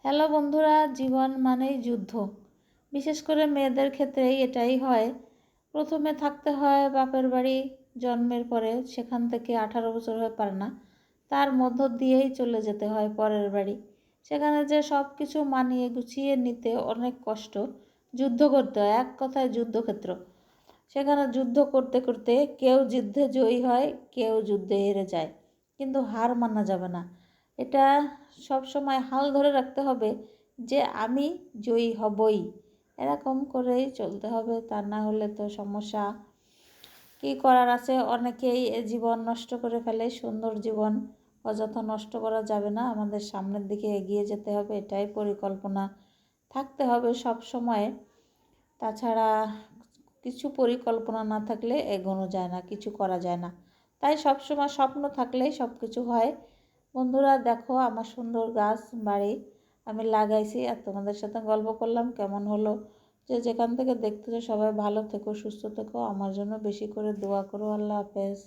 Hello বন্ধুরা, জীবন মানেই যুদ্ধ। বিশেষ করে মেয়েদের ক্ষেত্রেই এটাই হয়। প্রথমে থাকতে হয় বাপের বাড়ি, জন্মের পরে সেখান থেকে 18 বছর হয়ে পারে না, তার মধ্য দিয়েই চলে যেতে হয় পরের বাড়ি। সেখানে যে সব কিছু মানিয়ে গুছিয়ে নিতে অনেক কষ্ট, যুদ্ধ করতে হয়, এক কথায় যুদ্ধক্ষেত্র। সেখানে যুদ্ধ করতে করতে কেউ যুদ্ধে জয়ী হয়, কেউ যুদ্ধে হেরে যায়, কিন্তু হার মানা যাবে না। এটা সব সময় হাল ধরে রাখতে হবে যে আমি জয়ী হবই, এরকম করেই চলতে হবে, তা না হলে তো সমস্যা। কী করার আছে, অনেকেই জীবন নষ্ট করে ফেলে, সুন্দর জীবন অযথা নষ্ট করা যাবে না। আমাদের সামনের দিকে এগিয়ে যেতে হবে, এটাই পরিকল্পনা থাকতে হবে সব সময়। তাছাড়া কিছু পরিকল্পনা না থাকলে এগোনো যায় না, কিছু করা যায় না। তাই সবসময় স্বপ্ন থাকলেই সব কিছু হয়। বন্ধুরা দেখো, আমার সুন্দর গাছ বাড়ি আমি লাগাইছি, আর তোমাদের সাথে গল্প করলাম। কেমন হলো? যে যেখান থেকে দেখতেছো সবাই ভালো থেকো, সুস্থ থেকো, আমার জন্য বেশি করে দোয়া করো। আল্লাহ হাফেজ।